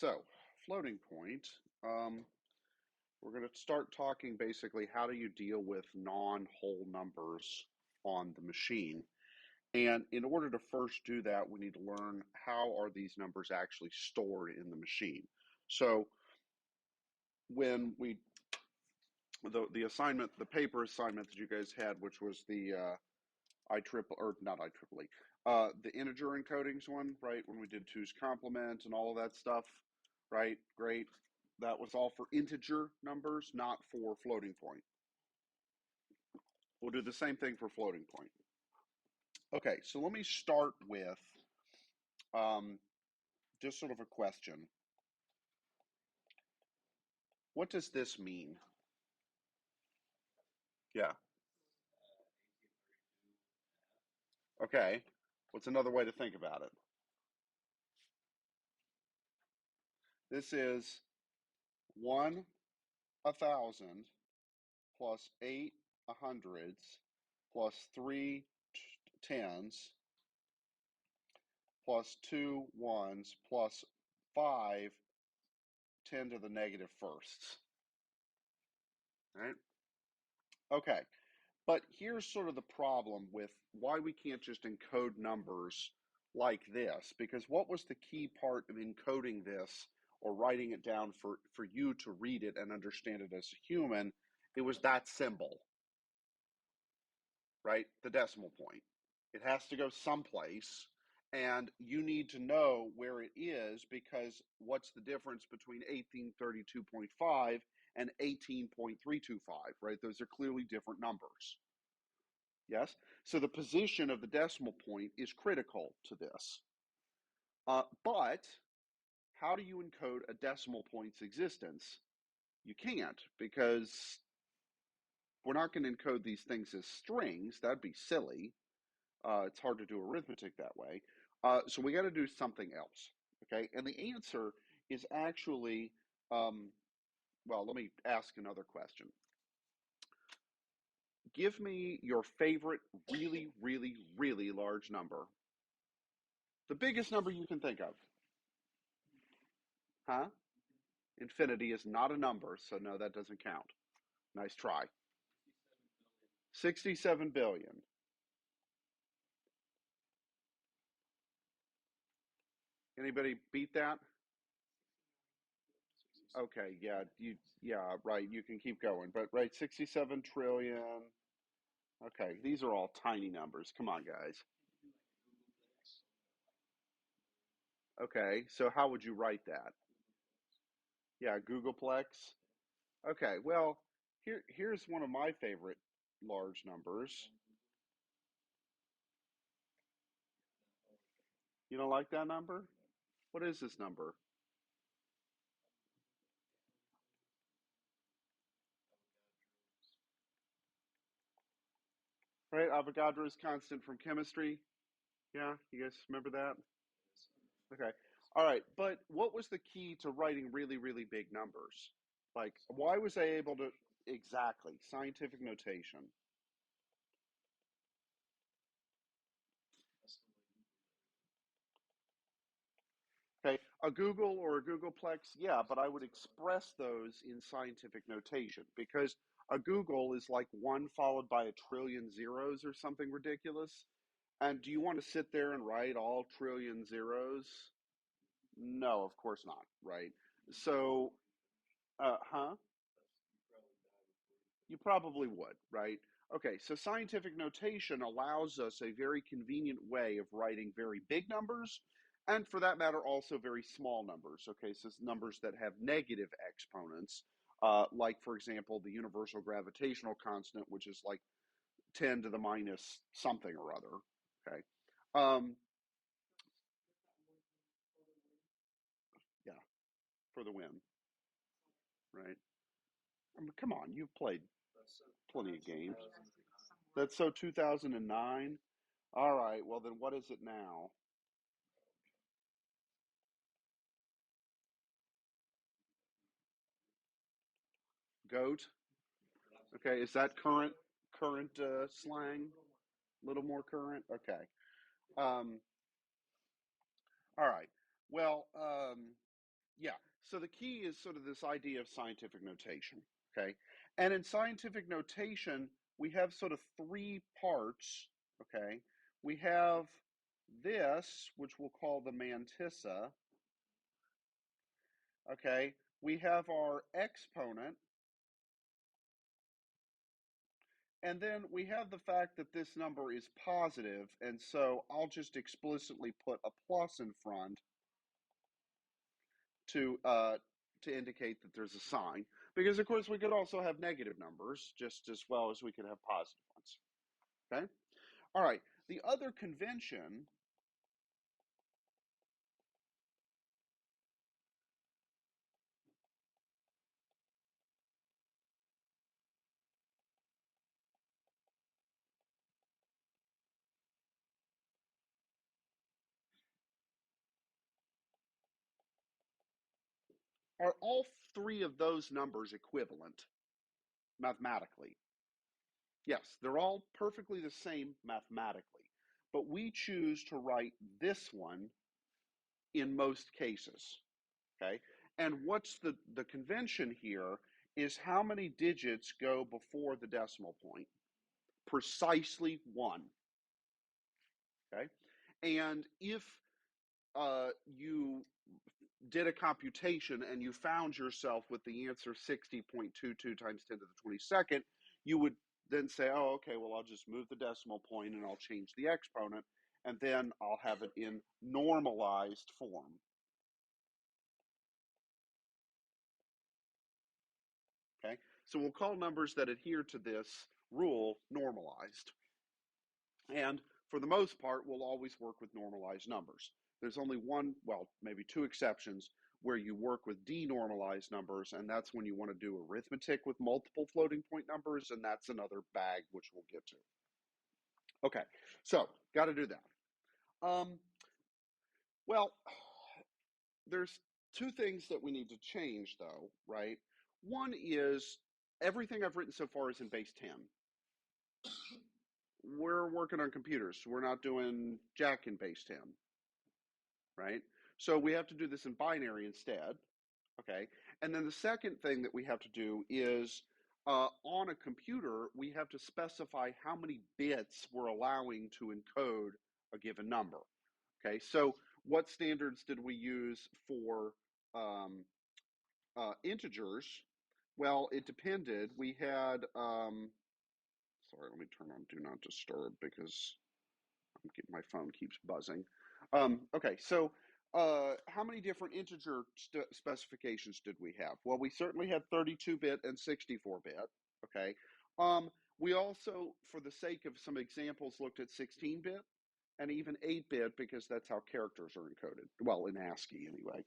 So, floating point, we're going to start talking basically how do you deal with non-whole numbers on the machine. And in order to first do that, we need to learn how are these numbers actually stored in the machine. So when the assignment, the paper assignment that you guys had, which was the the integer encodings one, right? When we did two's complement and all of that stuff, right? Great. That was all for integer numbers, not for floating point. We'll do the same thing for floating point. Okay, so let me start with just sort of a question. What does this mean? Yeah. Okay. What's another way to think about it? This is 1,000 plus 8 hundreds plus 3 tens plus 2 ones plus 5 10 to the negative firsts. All right? Okay. But here's sort of the problem with why we can't just encode numbers like this, because what was the key part of encoding this or writing it down for you to read it and understand it as a human? It was that symbol, right? The decimal point. It has to go someplace, and you need to know where it is, because what's the difference between 1832.5 and 18.325, right? Those are clearly different numbers. Yes? So the position of the decimal point is critical to this. But how do you encode a decimal point's existence? You can't, because we're not going to encode these things as strings. That'd be silly. It's hard to do arithmetic that way. So we got to do something else. Okay. And the answer is actually, well, let me ask another question. Give me your favorite really, really, really large number. The biggest number you can think of. Huh? Infinity is not a number, so no, that doesn't count. Nice try. 67 billion. Anybody beat that? Okay, yeah, right, you can keep going. But right, 67 trillion. Okay, these are all tiny numbers. Come on, guys. Okay, so how would you write that? Yeah, Googleplex. Okay, well, here's one of my favorite large numbers. You don't like that number? What is this number? Right, Avogadro's constant from chemistry. Yeah, you guys remember that? Okay. All right, but what was the key to writing really, really big numbers? Like, why was I able to exactly scientific notation? Okay, a Google or a Googleplex, yeah, but I would express those in scientific notation, because a Google is like one followed by a trillion zeros or something ridiculous. And do you want to sit there and write all trillion zeros? No, of course not, right? So, huh? You probably would, right? Okay, so scientific notation allows us a very convenient way of writing very big numbers, and for that matter, also very small numbers. Okay, so numbers that have negative exponents, like, for example, the universal gravitational constant, which is like 10 to the minus something or other. Okay. Um, yeah, for the win, right? I mean, come on, you've played plenty of games. That's so 2009. All right, well, then what is it now? Goat. Okay, is that current slang? A little more current. Okay. Um, all right. Well, Yeah. So the key is sort of this idea of scientific notation. Okay. And in scientific notation, we have sort of three parts. Okay. We have this, which we'll call the mantissa. Okay. We have our exponent. And then we have the fact that this number is positive, and so I'll just explicitly put a plus in front to uh, to indicate that there's a sign. Because of course we could also have negative numbers just as well as we could have positive ones. Okay. All right. The other convention are all three of those numbers equivalent mathematically. Yes, they're all perfectly the same mathematically, but we choose to write this one in most cases. Okay. And what's the convention here is how many digits go before the decimal point? Precisely one. Okay. And if you did a computation and you found yourself with the answer 60.22 times 10 to the 22nd, you would then say, oh, okay, well, I'll just move the decimal point and I'll change the exponent, and then I'll have it in normalized form. Okay, so we'll call numbers that adhere to this rule normalized. And for the most part, we'll always work with normalized numbers. There's only one, well, maybe two exceptions where you work with denormalized numbers, and that's when you want to do arithmetic with multiple floating point numbers, and that's another bag, which we'll get to. Okay, so got to do that. Um, well, there's two things that we need to change, though, right? One is everything I've written so far is in base 10. We're working on computers. So we're not doing Jack in base 10, right? So we have to do this in binary instead. Okay. And then the second thing that we have to do is on a computer, we have to specify how many bits we're allowing to encode a given number. Okay. So what standards did we use for integers? Well, it depended. We had, sorry, let me turn on Do Not Disturb because my phone keeps buzzing. Okay, so how many different integer specifications did we have? Well, we certainly had 32-bit and 64-bit. Okay. We also, for the sake of some examples, looked at 16-bit and even 8-bit because that's how characters are encoded. Well, in ASCII anyway.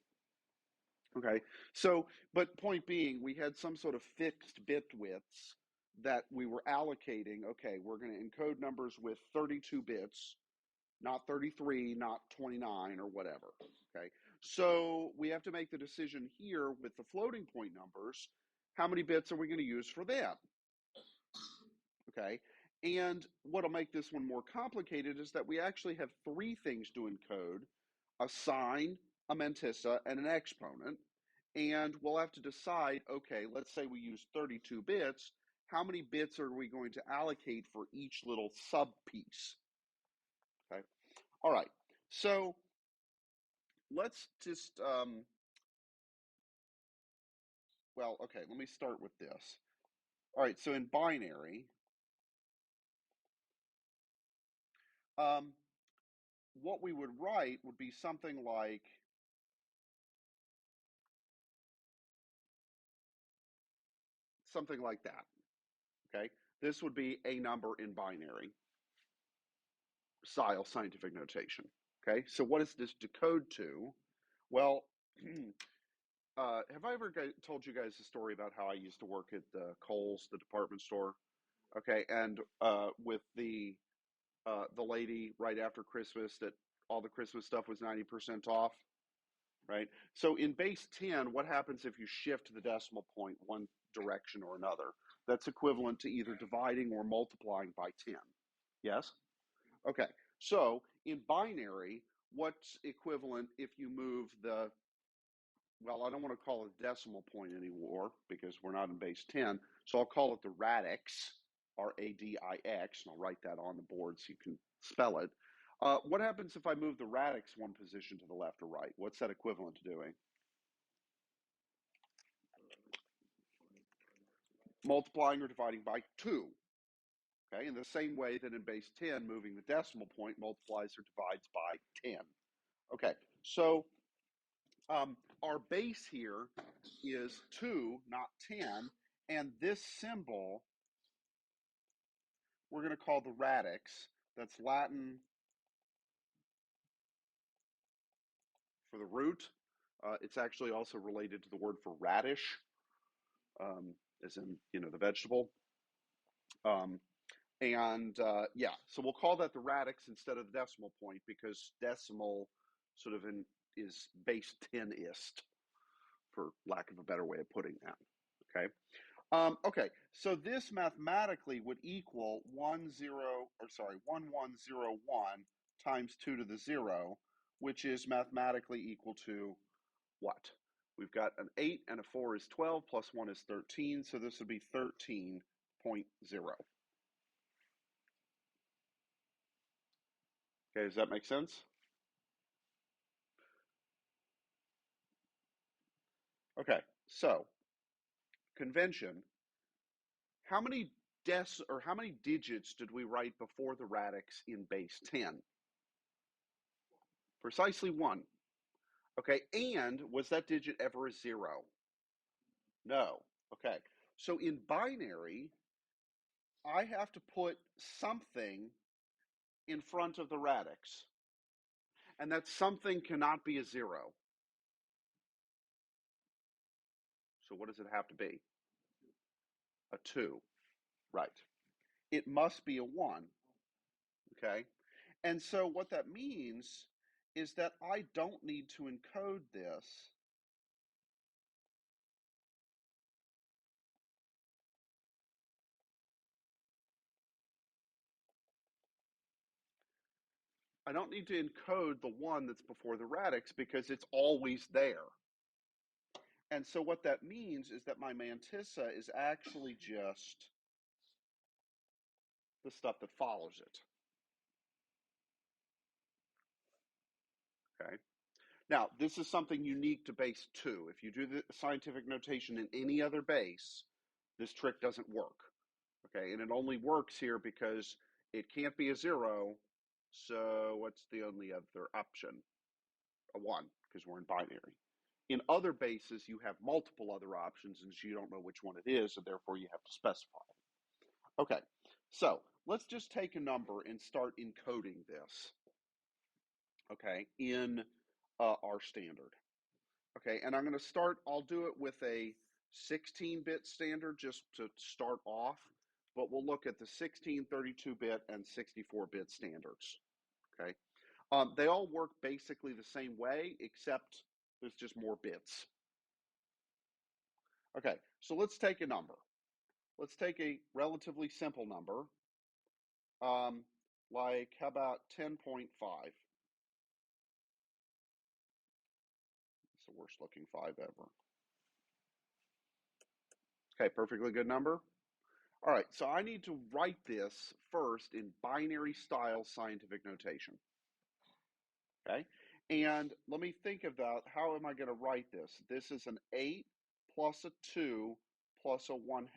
Okay. So, but point being, we had some sort of fixed bit widths that we were allocating. Okay, we're going to encode numbers with 32 bits, not 33, not 29 or whatever. Okay. So we have to make the decision here with the floating point numbers. How many bits are we going to use for that? Okay. And what'll make this one more complicated is that we actually have three things to encode: a sign, a mantissa, and an exponent. And we'll have to decide, okay, let's say we use 32 bits. How many bits are we going to allocate for each little sub piece? Okay. All right. So let's just, well, okay, let me start with this. All right. So in binary, um, what we would write would be something like that. Okay. This would be a number in binary style scientific notation. Okay. So what does this decode to? Well, have I ever told you guys the story about how I used to work at Kohl's, the department store? Okay, and with the lady right after Christmas that all the Christmas stuff was 90% off, right? So in base 10, what happens if you shift the decimal point one direction or another? That's equivalent to either dividing or multiplying by 10. Yes? Okay. So in binary, what's equivalent if you move the well, I don't want to call it a decimal point anymore because we're not in base 10. So I'll call it the radix, R-A-D-I-X, and I'll write that on the board so you can spell it. What happens if I move the radix one position to the left or right? What's that equivalent to doing? Multiplying or dividing by 2. Okay, in the same way that in base 10, moving the decimal point multiplies or divides by 10. Okay, so our base here is 2, not 10, and this symbol we're going to call the radix. That's Latin for the root. It's actually also related to the word for radish, as in, the vegetable. Yeah, so we'll call that the radix instead of the decimal point because decimal sort of is base 10ist, for lack of a better way of putting that. Okay. Okay, so this mathematically would equal 1101 times 2 to the 0, which is mathematically equal to what? We've got an 8 and a 4 is 12, plus 1 is 13, so this would be 13.0. Okay, does that make sense? Okay, so convention, how many how many digits did we write before the radix in base 10? Precisely 1. Okay, and was that digit ever a 0? No. Okay, so in binary, I have to put something in front of the radix, and that something cannot be a 0. So what does it have to be? A 2, right. It must be a 1, okay? And so what that means is that I don't need to encode this. I don't need to encode the 1 that's before the radix because it's always there. And so what that means is that my mantissa is actually just the stuff that follows it. Okay. Now, this is something unique to base 2. If you do the scientific notation in any other base, this trick doesn't work. Okay, and it only works here because it can't be a 0, so what's the only other option? A 1, because we're in binary. In other bases, you have multiple other options, and so you don't know which one it is, and therefore you have to specify it. Okay, so let's just take a number and start encoding this, okay, in our standard. Okay, and I'm going to start, I'll do it with a 16-bit standard just to start off, but we'll look at the 16, 32-bit, and 64-bit standards, okay? They all work basically the same way, except there's just more bits. Okay, so let's take a number. Let's take a relatively simple number, like how about 10.5? It's the worst looking 5 ever. Okay, perfectly good number. All right, so I need to write this first in binary style scientific notation. Okay, and let me think about how am I going to write this? This is an 8 plus a 2 plus a 1/2.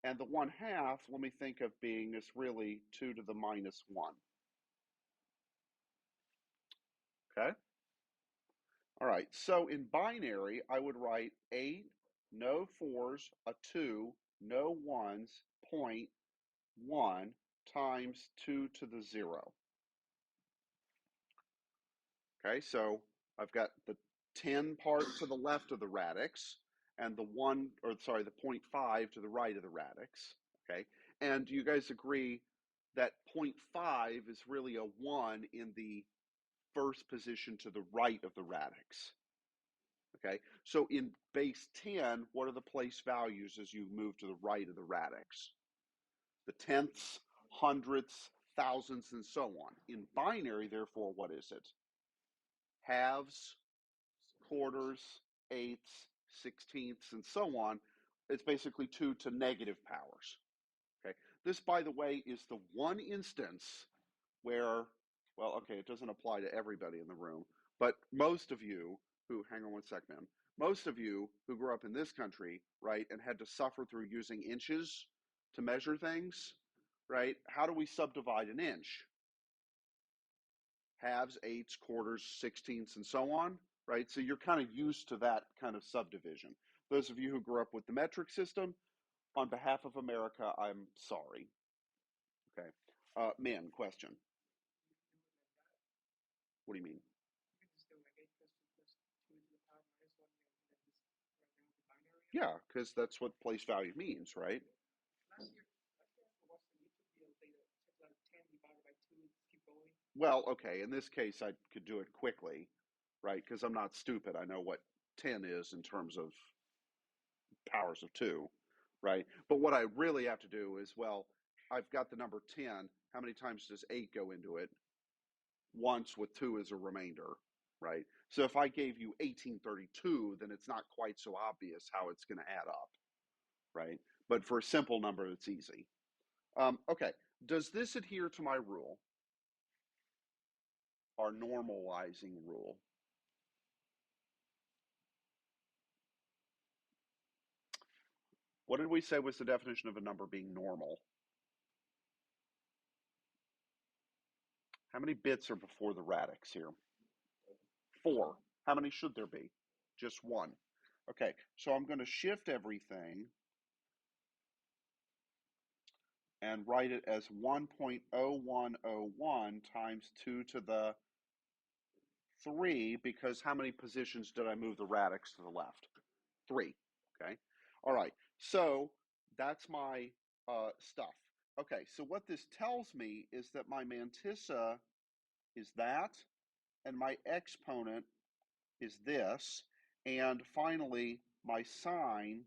And the 1/2, let me think of being is really 2 to the minus 1. Okay, all right, so in binary, I would write 8, no 4s, a 2, no 1s, 0.1 times 2 to the 0. Okay, so I've got the 10 part to the left of the radix and the 0.5 to the right of the radix. Okay, and do you guys agree that 0.5 is really a 1 in the first position to the right of the radix? Okay, so in base 10, what are the place values as you move to the right of the radix? The tenths, hundredths, thousandths, and so on. In binary, therefore, what is it? Halves, quarters, eighths, sixteenths, and so on. It's basically 2 to negative powers. Okay. This, by the way, is the one instance where, well, okay, it doesn't apply to everybody in the room, but most of you who, hang on one sec, man, most of you who grew up in this country, right, and had to suffer through using inches to measure things, right? How do we subdivide an inch? Halves, eighths, quarters, sixteenths, and so on, right? So you're kind of used to that kind of subdivision. Those of you who grew up with the metric system, on behalf of America, I'm sorry. Okay. Min, question. What do you mean? Yeah, because that's what place value means, right? Well, okay, in this case, I could do it quickly, right? Because I'm not stupid. I know what 10 is in terms of powers of 2, right? But what I really have to do is, well, I've got the number 10. How many times does 8 go into it? Once, with 2 as a remainder, right? So if I gave you 1832, then it's not quite so obvious how it's going to add up, right? But for a simple number, it's easy. Okay, does this adhere to my rule, our normalizing rule? What did we say was the definition of a number being normal? How many bits are before the radix here? 4. How many should there be? Just 1. Okay, so I'm going to shift everything and write it as 1.0101 times 2 to the 3, because how many positions did I move the radix to the left? 3. Okay. All right. So that's my stuff. Okay. So what this tells me is that my mantissa is that, and my exponent is this, and finally my sign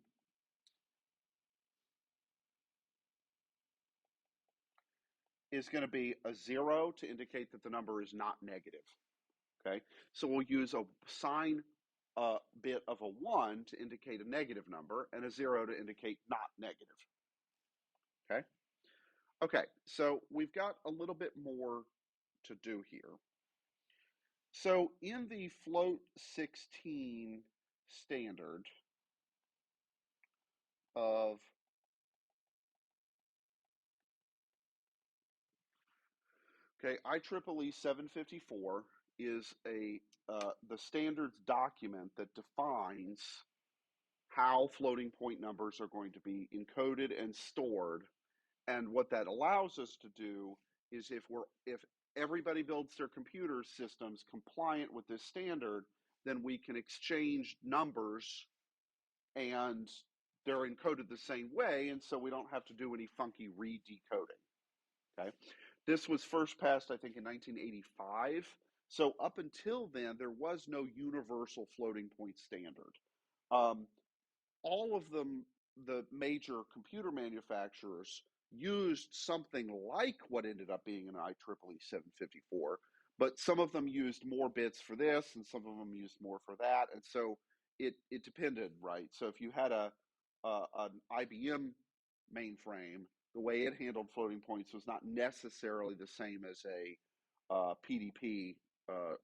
is going to be a 0 to indicate that the number is not negative. Okay. So we'll use a sign bit of a 1 to indicate a negative number and a 0 to indicate not negative. Okay. Okay, so we've got a little bit more to do here. So in the float 16 standard of IEEE 754 is the standards document that defines how floating point numbers are going to be encoded and stored. And what that allows us to do is if everybody builds their computer systems compliant with this standard, then we can exchange numbers and they're encoded the same way, and so we don't have to do any funky redecoding. Okay, this was first passed, I think, in 1985. So up until then, there was no universal floating point standard. All of them, the major computer manufacturers, used something like what ended up being an IEEE 754, but some of them used more bits for this and some of them used more for that, and so it depended, right? So if you had an IBM mainframe, the way it handled floating points was not necessarily the same as a PDP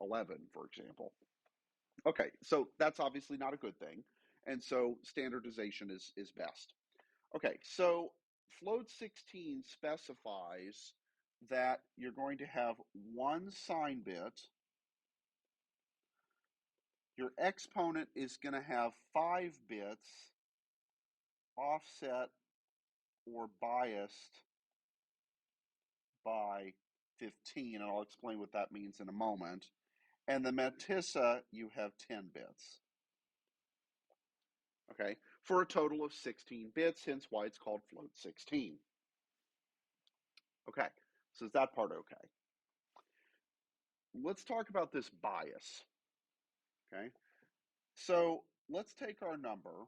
11, for example. Okay, so that's obviously not a good thing, and so standardization is best. Okay, so float 16 specifies that you're going to have one sign bit. Your exponent is going to have 5 bits offset or biased by 15, and I'll explain what that means in a moment. And the mantissa, you have 10 bits. Okay, for a total of 16 bits, hence why it's called float 16. Okay, so is that part okay? Let's talk about this bias. Okay, so let's take our number.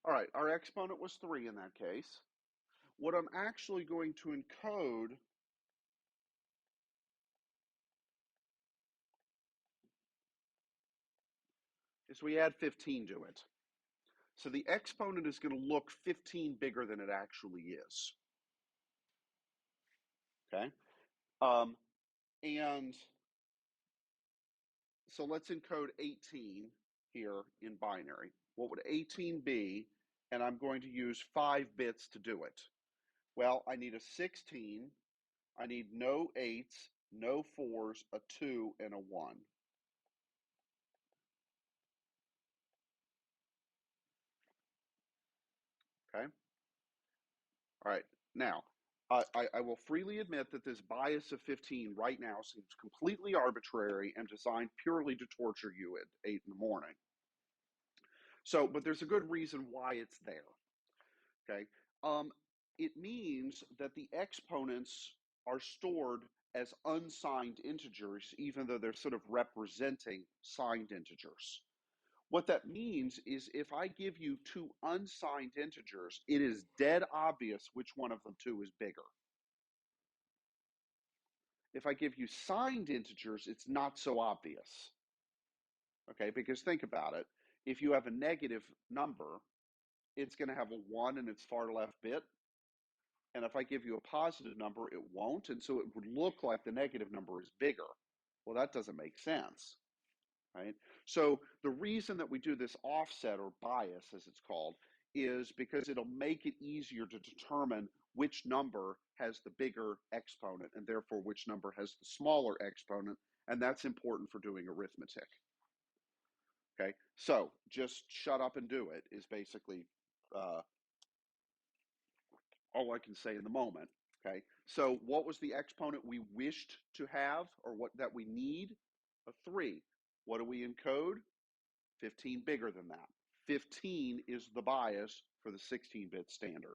All right, our exponent was 3 in that case. What I'm actually going to encode is we add 15 to it. So the exponent is going to look 15 bigger than it actually is. Okay? And so let's encode 18 here in binary. What would 18 be? And I'm going to use 5 bits to do it. Well, I need a 16, I need no 8s, no 4s, a 2, and a 1. Okay? All right. Now, I will freely admit that this bias of 15 right now seems completely arbitrary and designed purely to torture you at 8 in the morning. So, but there's a good reason why it's there. Okay. It means that the exponents are stored as unsigned integers, even though they're sort of representing signed integers. What that means is if I give you 2 unsigned integers, it is dead obvious which one of them two is bigger. If I give you signed integers, it's not so obvious. Okay, because think about it. If you have a negative number, it's going to have a 1 in its far left bit. And if I give you a positive number, it won't. And so it would look like the negative number is bigger. Well, that doesn't make sense, right? So the reason that we do this offset or bias, as it's called, is because it'll make it easier to determine which number has the bigger exponent and therefore which number has the smaller exponent. And that's important for doing arithmetic. Okay, so just shut up and do it is basically all I can say in the moment. Okay, so what was the exponent we wished to have, or what that we need? A 3. What do we encode? 15 bigger than that. 15 is the bias for the 16-bit standard.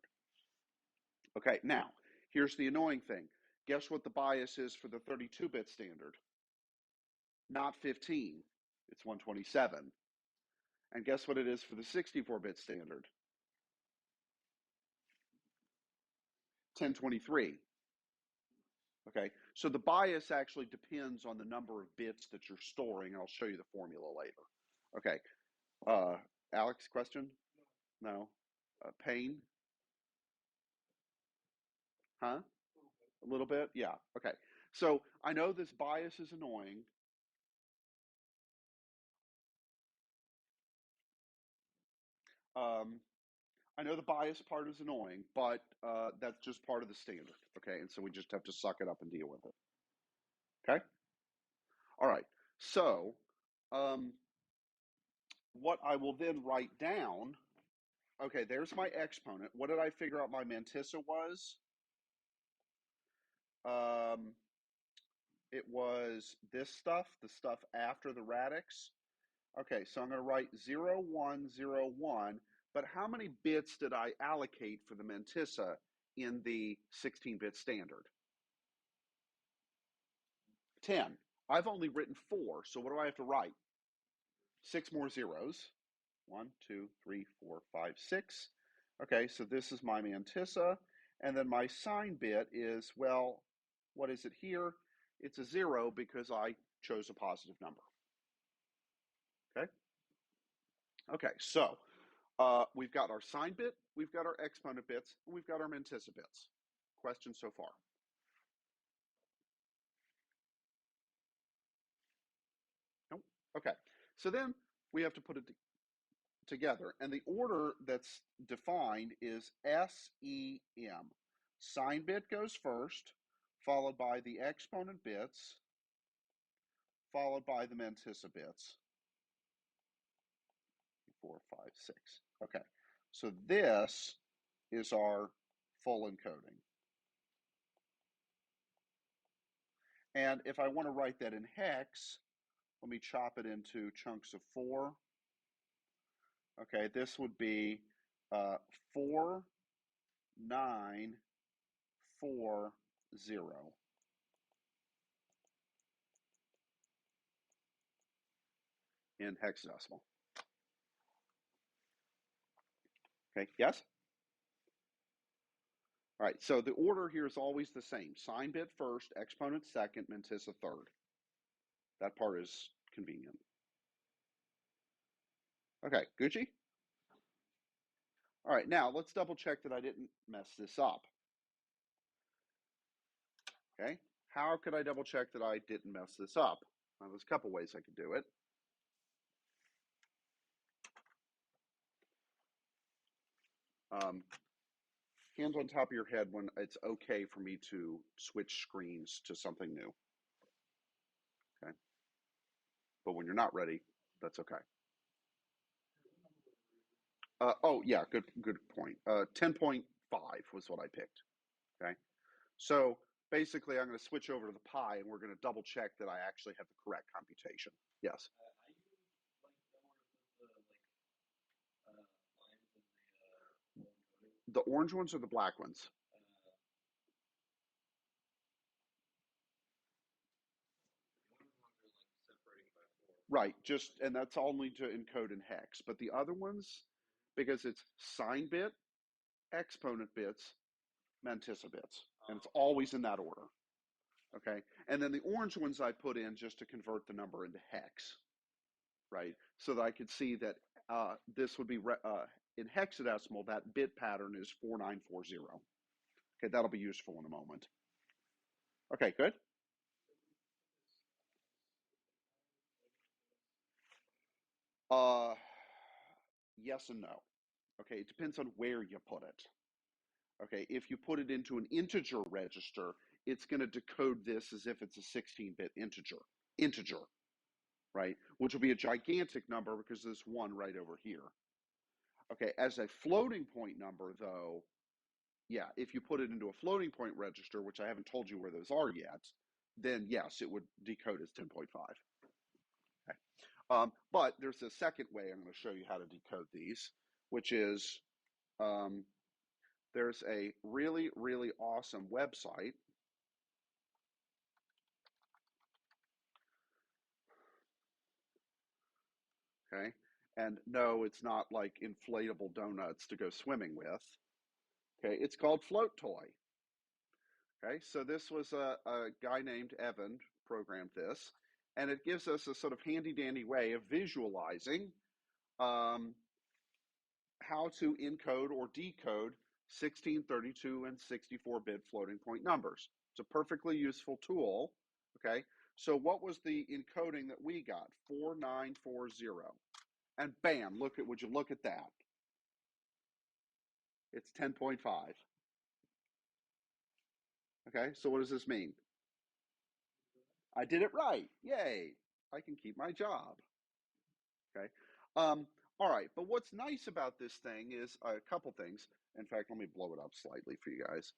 Okay, now, here's the annoying thing. Guess what the bias is for the 32-bit standard? Not 15, it's 127. And guess what it is for the 64-bit standard? 1023. Okay, so the bias actually depends on the number of bits that you're storing, and I'll show you the formula later. Okay, Alex, question? No? Payne? Huh? A little bit? Yeah, okay. So I know this bias is annoying. I know the bias part is annoying, but that's just part of the standard, okay? And so we just have to suck it up and deal with it, okay? All right, so what I will then write down, okay, there's my exponent. What did I figure out my mantissa was? It was this stuff, the stuff after the radix. Okay, so I'm going to write 0, 1, 0, 1, but how many bits did I allocate for the mantissa in the 16-bit standard? 10. I've only written 4, so what do I have to write? 6 more zeros. 1, 2, 3, 4, 5, 6. Okay, so this is my mantissa, and then my sign bit is, well, what is it here? It's a 0 because I chose a positive number. Okay? Okay, so we've got our sign bit, we've got our exponent bits, and we've got our mantissa bits. Questions so far? Nope. Okay, so then we have to put it together, and the order that's defined is SEM. Sign bit goes first, followed by the exponent bits, followed by the mantissa bits. 4, 5, 6. Okay, so this is our full encoding. And if I want to write that in hex, let me chop it into chunks of 4. Okay, this would be 4, 9, 4, 0. In hexadecimal. Okay, yes? All right, so the order here is always the same. Sign bit first, exponent second, mantissa third. That part is convenient. Okay, Gucci? All right, now let's double check that I didn't mess this up. Okay, how could I double check that I didn't mess this up? Well, there's a couple ways I could do it. Hands on top of your head when it's okay for me to switch screens to something new. Okay, but when you're not ready, that's okay. Oh yeah, good point. 10.5 was what I picked. Okay, so basically I'm going to switch over to the pi and we're going to double check that I actually have the correct computation. Yes. The orange ones or the black ones? Right, just, and that's only to encode in hex. But the other ones, because it's sign bit, exponent bits, mantissa bits, and it's always in that order. Okay, and then the orange ones I put in just to convert the number into hex, right? So that I could see that this would be in hexadecimal. That bit pattern is 4940. Okay, that'll be useful in a moment. Okay, good. Uh, yes and no. Okay, it depends on where you put it. Okay, if you put it into an integer register, it's going to decode this as if it's a 16-bit integer, right? Which will be a gigantic number because there's one right over here. Okay, as a floating point number, though, yeah, if you put it into a floating point register, which I haven't told you where those are yet, then yes, it would decode as 10.5. Okay. But there's a second way I'm going to show you how to decode these, which is um, there's a really, really awesome website. Okay. And no, it's not like inflatable donuts to go swimming with. Okay. It's called Float Toy. Okay. So this was a guy named Evan programmed this, and it gives us a sort of handy dandy way of visualizing um, how to encode or decode 16, 32, and 64-bit floating point numbers. It's a perfectly useful tool. Okay. So what was the encoding that we got? 4940. And bam, would you look at that? It's 10.5. Okay, so what does this mean? I did it right. Yay. I can keep my job. Okay. All right, but what's nice about this thing is a couple things. In fact, let me blow it up slightly for you guys.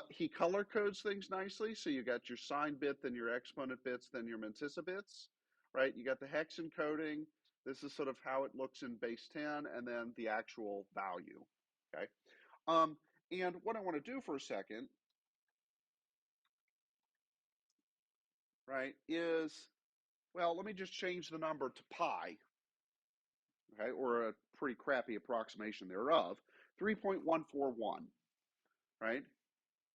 He color codes things nicely. So you got your sign bit, then your exponent bits, then your mantissa bits, right? You got the hex encoding. This is sort of how it looks in base 10, and then the actual value. Okay. Um, and what I want to do for a second, right, is, well, let me just change the number to pi, okay, or a pretty crappy approximation thereof, 3.141, right?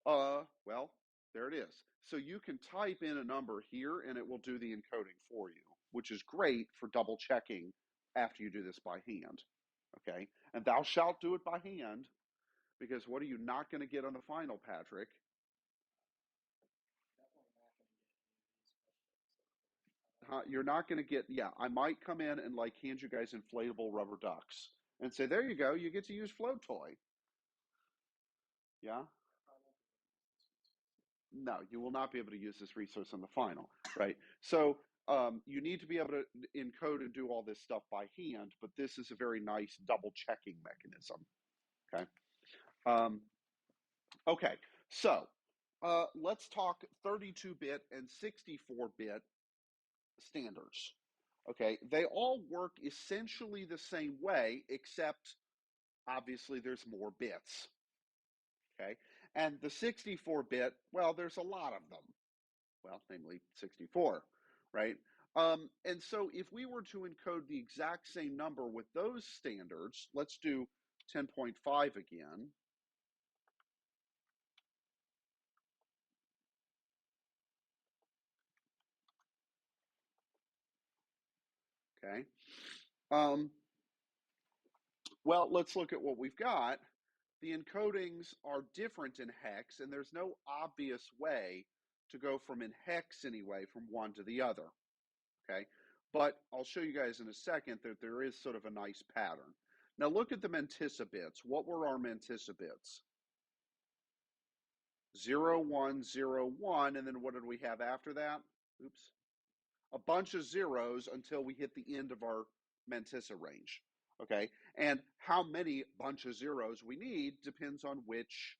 Well, there it is. So you can type in a number here and it will do the encoding for you, which is great for double checking after you do this by hand, okay? And thou shalt do it by hand, because what are you not going to get on the final, Patrick? You're not going to get, yeah, I might come in and like hand you guys inflatable rubber ducks and say, there you go, you get to use Float Toy. Yeah? No, you will not be able to use this resource on the final, right? So you need to be able to encode and do all this stuff by hand, but this is a very nice double checking mechanism. Okay. Um, okay. So let's talk 32-bit and 64-bit standards. Okay. They all work essentially the same way, except obviously there's more bits. Okay. And the 64-bit, well, there's a lot of them. Well, namely 64, right? And so if we were to encode the exact same number with those standards, let's do 10.5 again. Okay. Well, let's look at what we've got. The encodings are different in hex, and there's no obvious way to go from in hex anyway from one to the other. Okay. But I'll show you guys in a second that there is sort of a nice pattern. Now look at the mantissa bits. What were our mantissa bits? 0, 1, 0, 1, and then what did we have after that? Oops. A bunch of zeros until we hit the end of our mantissa range. Okay, and how many bunch of zeros we need depends on which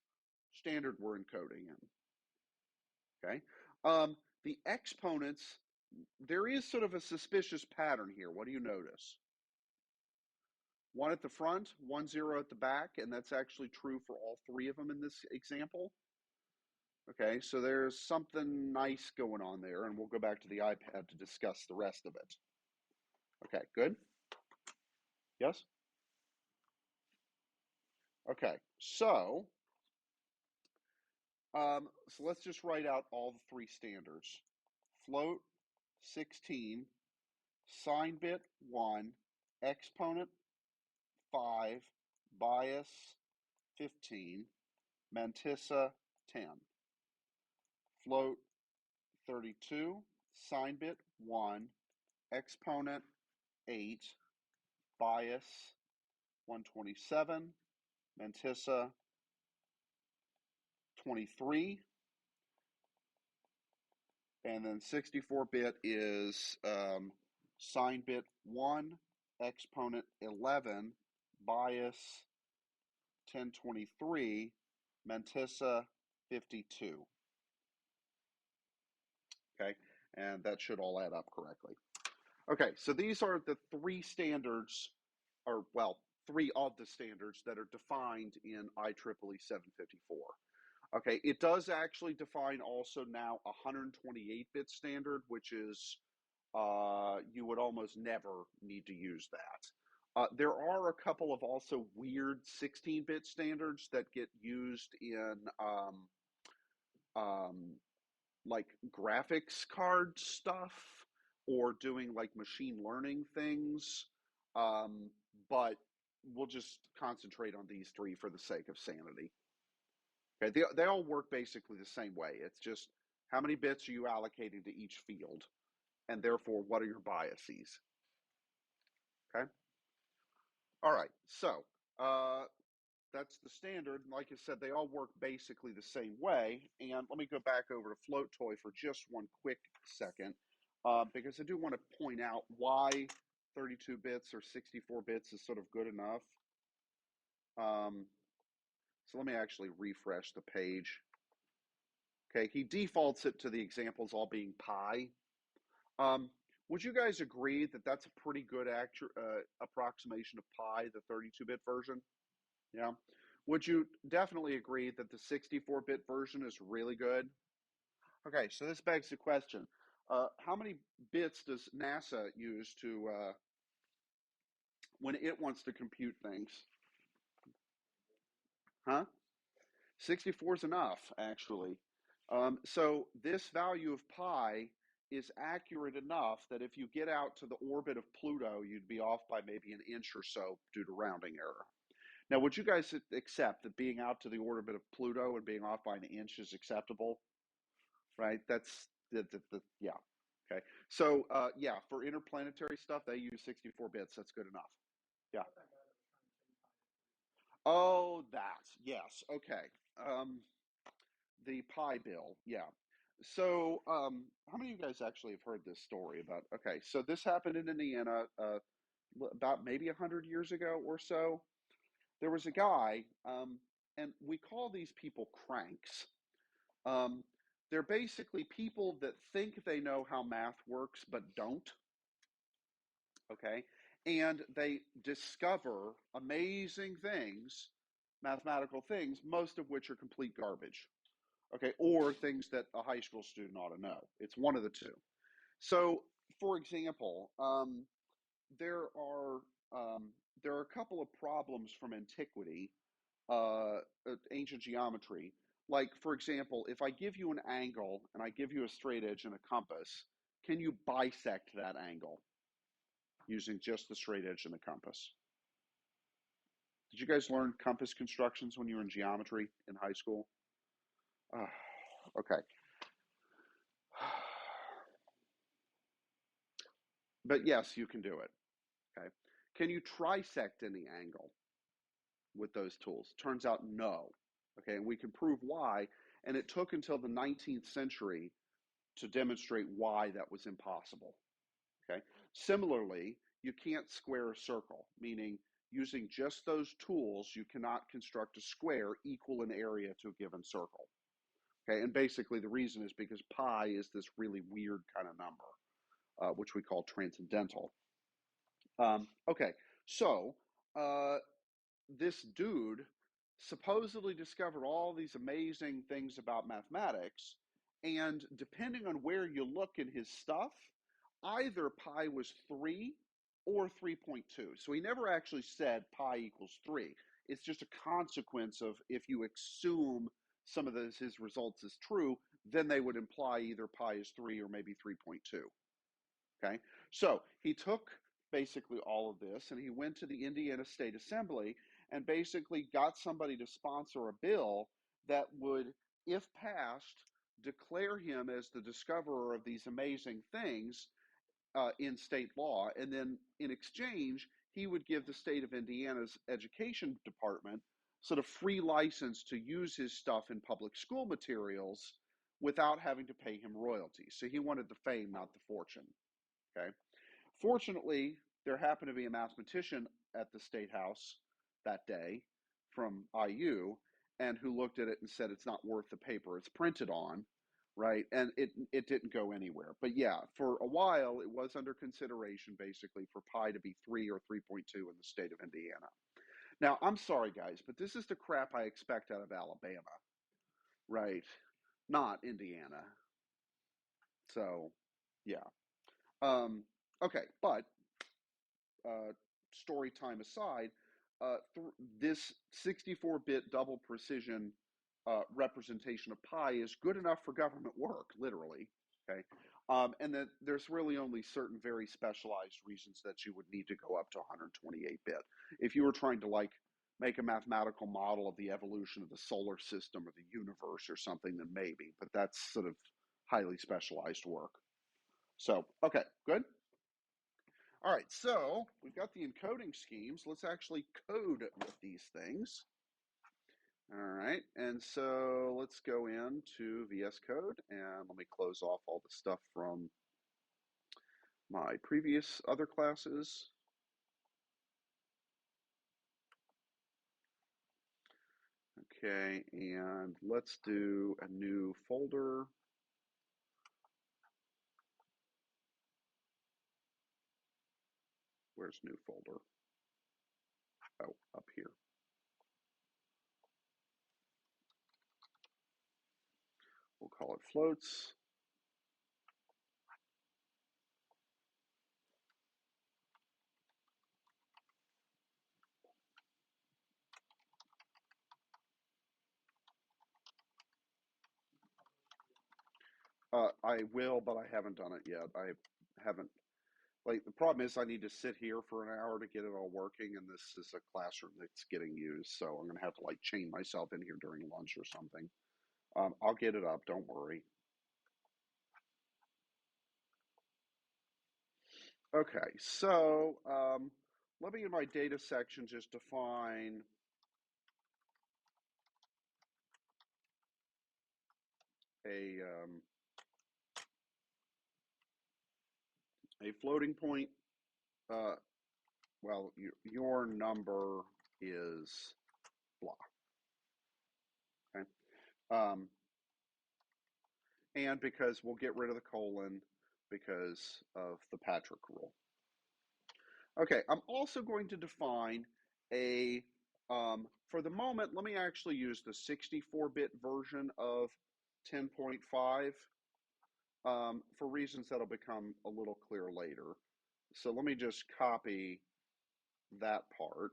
standard we're encoding in. Okay, the exponents, there is sort of a suspicious pattern here. What do you notice? 1 at the front, 1 0 at the back, and that's actually true for all three of them in this example. Okay, so there's something nice going on there, and we'll go back to the iPad to discuss the rest of it. Okay, good? Yes? Okay, so let's just write out all the three standards. Float 16, sign bit 1, exponent 5, bias 15, mantissa 10. Float 32, sign bit 1, exponent 8, bias 127, mantissa 23, and then 64-bit is sign bit 1, exponent 11, bias 1023, mantissa 52. Okay, and that should all add up correctly. Okay, so these are the three standards, or well, three of the standards that are defined in IEEE 754. Okay, it does actually define also now a 128-bit standard, which is you would almost never need to use that. There are a couple of also weird 16-bit standards that get used in like graphics card stuff or doing like machine learning things. But we'll just concentrate on these three for the sake of sanity. Okay, they all work basically the same way. It's just how many bits are you allocating to each field, and therefore what are your biases? Okay. All right. So that's the standard. And like I said, they all work basically the same way. And let me go back over to Float Toy for just one quick second, because I do want to point out why 32 bits or 64 bits is sort of good enough. So let me actually refresh the page. Okay, he defaults it to the examples all being pi. Would you guys agree that that's a pretty good approximation of pi, the 32-bit version? Yeah. Would you definitely agree that the 64-bit version is really good? Okay, so this begs the question. How many bits does NASA use to when it wants to compute things? Huh? 64 is enough, actually. So this value of pi is accurate enough that if you get out to the orbit of Pluto, you'd be off by maybe an inch or so due to rounding error. Now, would you guys accept that being out to the orbit of Pluto and being off by an inch is acceptable? Right? That's yeah. Okay. So yeah, for interplanetary stuff, they use 64 bits. That's good enough. Yeah. Oh, that. Yes. Okay. The Pi Bill. Yeah. So, how many of you guys actually have heard this story about? Okay, so this happened in Indiana about maybe 100 years ago or so. There was a guy, and we call these people cranks. Um, they're basically people that think they know how math works but don't. Okay, and they discover amazing things, mathematical things, most of which are complete garbage. Okay, or things that a high school student ought to know. It's one of the two. So, for example, there are there are a couple of problems from antiquity, ancient geometry. Like, for example, if I give you an angle and I give you a straight edge and a compass, can you bisect that angle using just the straight edge and the compass? Did you guys learn compass constructions when you were in geometry in high school? Uh, okay. But yes, you can do it. Okay. Can you trisect any angle with those tools? Turns out no. Okay, and we can prove why. And it took until the 19th century to demonstrate why that was impossible. Okay. Similarly, you can't square a circle, meaning using just those tools, you cannot construct a square equal in area to a given circle. Okay, and basically the reason is because pi is this really weird kind of number, which we call transcendental. Okay, so uh, this dude supposedly discovered all these amazing things about mathematics, and depending on where you look in his stuff, either pi was 3 or 3.2. So he never actually said pi equals 3. It's just a consequence of if you assume some of his results is true, then they would imply either pi is 3 or maybe 3.2. Okay, so he took basically all of this and he went to the Indiana State Assembly and basically got somebody to sponsor a bill that would, if passed, declare him as the discoverer of these amazing things in state law. And then in exchange, he would give the state of Indiana's education department sort of free license to use his stuff in public school materials without having to pay him royalties. So he wanted the fame, not the fortune. Okay. Fortunately, there happened to be a mathematician at the State House that day from IU and who looked at it and said it's not worth the paper it's printed on, right? And it didn't go anywhere. But yeah, for a while it was under consideration basically for pi to be 3 or 3.2 in the state of Indiana. Now, I'm sorry guys, but this is the crap I expect out of Alabama, right? Not Indiana. So, yeah. Okay, but uh, story time aside, this 64-bit double precision representation of pi is good enough for government work, literally. Okay, and that there's really only certain very specialized reasons that you would need to go up to 128-bit. If you were trying to like make a mathematical model of the evolution of the solar system or the universe or something, then maybe, but that's sort of highly specialized work. So, okay, good. All right, so we've got the encoding schemes. Let's actually code with these things. All right, and so let's go into VS Code and let me close off all the stuff from my previous other classes. Okay, and let's do a new folder. Where's new folder? Oh, up here. We'll call it floats. I will, but I haven't done it yet. I haven't. Like, the problem is I need to sit here for an hour to get it all working, and this is a classroom that's getting used, so I'm going to have to like chain myself in here during lunch or something. I'll get it up, don't worry. Okay, so let me in my data section just define a a floating point. Uh, well, your number is blah. Okay, and because we'll get rid of the colon because of the Patrick rule. Okay, I'm also going to define a, for the moment, let me actually use the 64-bit version of 10.5 for reasons that'll become a little clear later. So let me just copy that part.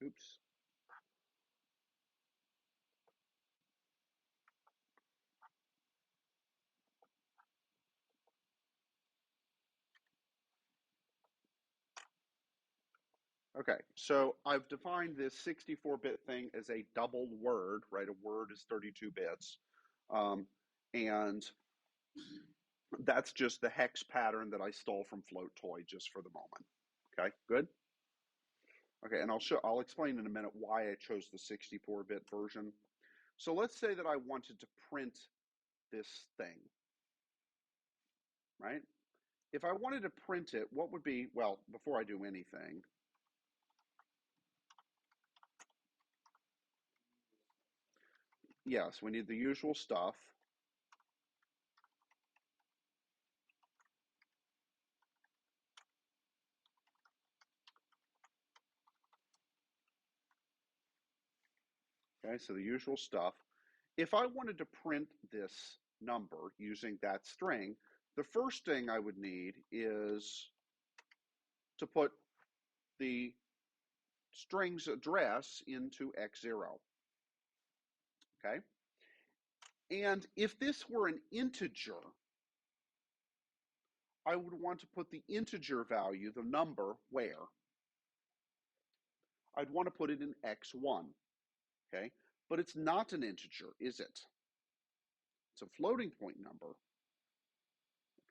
Oops. Okay, so I've defined this 64-bit thing as a double word, right? A word is 32 bits. And that's just the hex pattern that I stole from Float Toy just for the moment. Okay, good? Okay, and I'll explain in a minute why I chose the 64-bit version. So let's say that I wanted to print this thing, right? If I wanted to print it, what would be, well, before I do anything, yes, we need the usual stuff. Okay, so the usual stuff. If I wanted to print this number using that string, the first thing I would need is to put the string's address into X0. Okay? And if this were an integer, I would want to put the integer value, the number, where? I'd want to put it in X1. Okay? But it's not an integer, is it? It's a floating point number.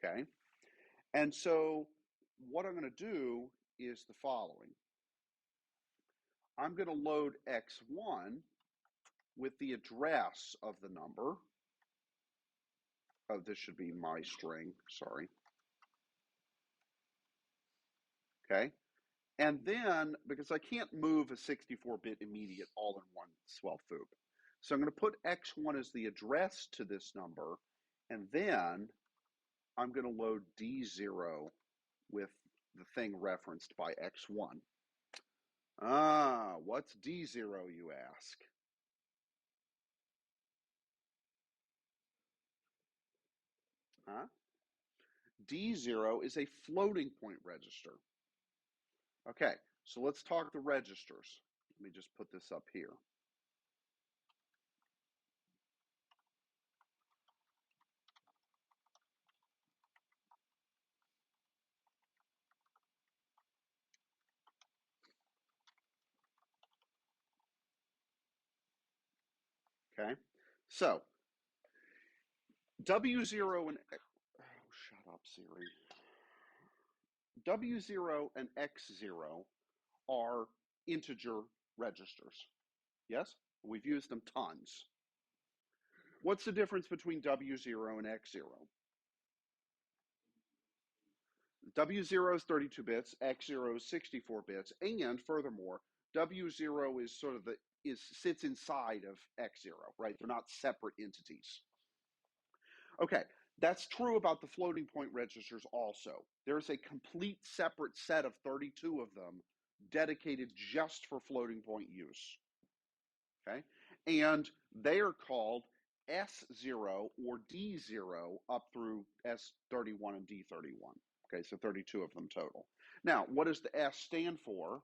Okay? And so what I'm going to do is the following. I'm going to load X1 with the address of the number. Oh, this should be my string, sorry. Okay. And then, because I can't move a 64-bit immediate all in one swell foo. So I'm going to put X1 as the address to this number, and then I'm going to load D0 with the thing referenced by X1. Ah, what's D0, you ask? Huh? D0 is a floating point register. Okay, so let's talk the registers. Let me just put this up here. Okay, so W0 and oh, shut up, Siri. W0 and X0 are integer registers. Yes, we've used them tons. What's the difference between W0 and X0? W0 is 32 bits, X0 is 64 bits, and furthermore, W0 is sort of sits inside of X0, right? They're not separate entities. Okay, that's true about the floating point registers also. There's a complete separate set of 32 of them dedicated just for floating point use. Okay, and they are called S0 or D0 up through S31 and D31. Okay, so 32 of them total. Now, what does the S stand for?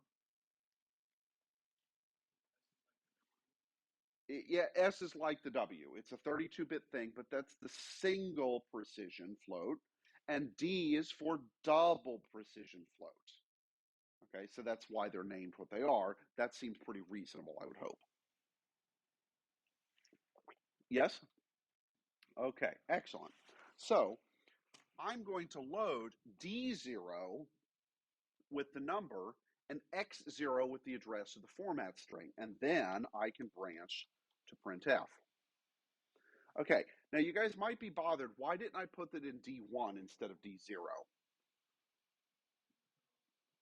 Yeah, S is like the W. It's a 32-bit thing, but that's the single precision float. And D is for double precision float. Okay, so that's why they're named what they are. That seems pretty reasonable, I would hope. Yes? Okay, excellent. So I'm going to load D0 with the number and X0 with the address of the format string, and then I can branch to printf. Okay, now you guys might be bothered. Why didn't I put that in D1 instead of D0?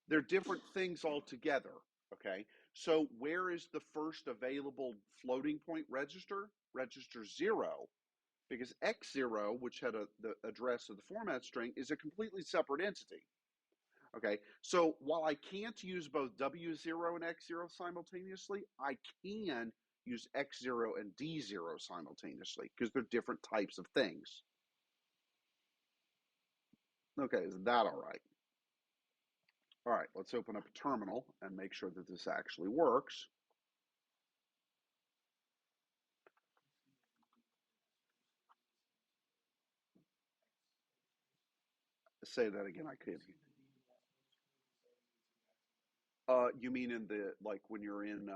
They're different things altogether. Okay, so where is the first available floating point register? Register 0, because X0, which had the address of the format string, is a completely separate entity. Okay, so while I can't use both W0 and X0 simultaneously, I can use X0 and D0 simultaneously because they're different types of things. Okay, is that all right? All right, let's open up a terminal and make sure that this actually works. Say that again, I could. You mean in the, like when you're in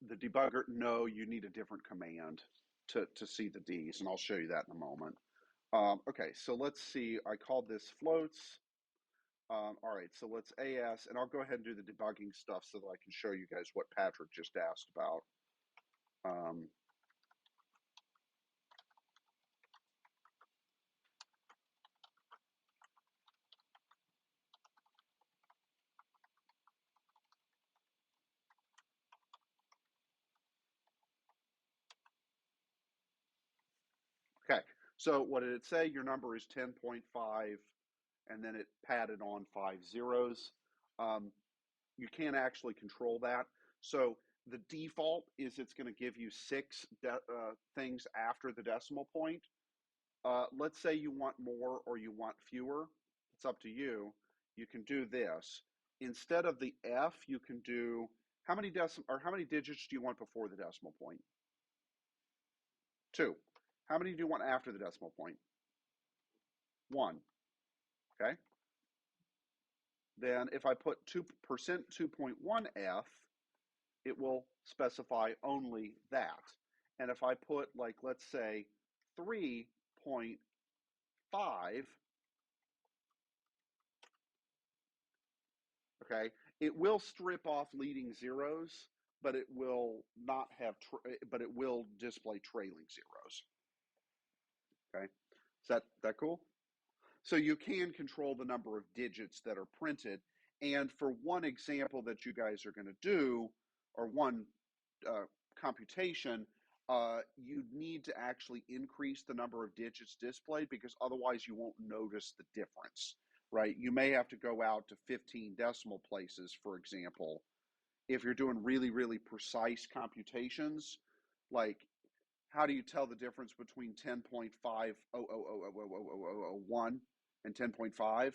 the debugger? No, you need a different command to see the Ds, and I'll show you that in a moment. Okay, so let's see. I called this floats. All right, so let's AS, and I'll go ahead and do the debugging stuff so that I can show you guys what Patrick just asked about. Okay, so what did it say? Your number is 10.5, and then it padded on 5 zeros. You can't actually control that. So the default is it's going to give you 6 things after the decimal point. Let's say you want more or you want fewer. It's up to you. You can do this. Instead of the F, you can do how many digits do you want before the decimal point? 2. How many do you want after the decimal point? 1. Okay. Then if I put 2% 2.1F, it will specify only that. And if I put, like, let's say 3.5, okay, it will strip off leading zeros, but it will not have, but it will display trailing zeros. Okay, is that cool? So you can control the number of digits that are printed. And for one example that you guys are going to do, or one computation, you need to actually increase the number of digits displayed because otherwise you won't notice the difference, right? You may have to go out to 15 decimal places, for example, if you're doing really, really precise computations, like how do you tell the difference between 10.5000001 and 10.5?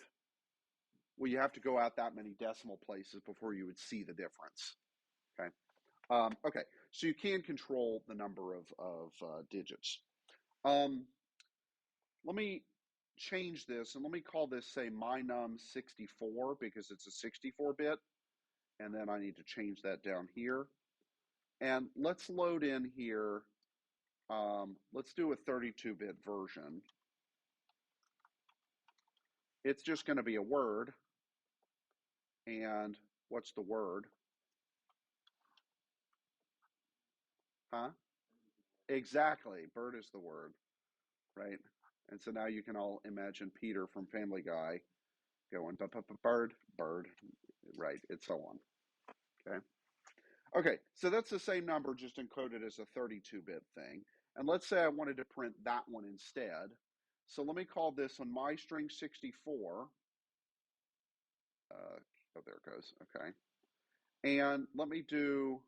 Well, you have to go out that many decimal places before you would see the difference. Okay. Okay. So you can control the number of digits. Let me change this and let me call this, say, mynum64 because it's a 64-bit. And then I need to change that down here. And let's load in here. Let's do a 32-bit version. It's just going to be a word. And what's the word? Huh? Exactly. Bird is the word, right? And so now you can all imagine Peter from Family Guy going bird, bird, right? It's so on. Okay. Okay. So that's the same number, just encoded as a 32-bit thing. And let's say I wanted to print that one instead. So let me call this one MyString64. Oh, there it goes. Okay. And let me do,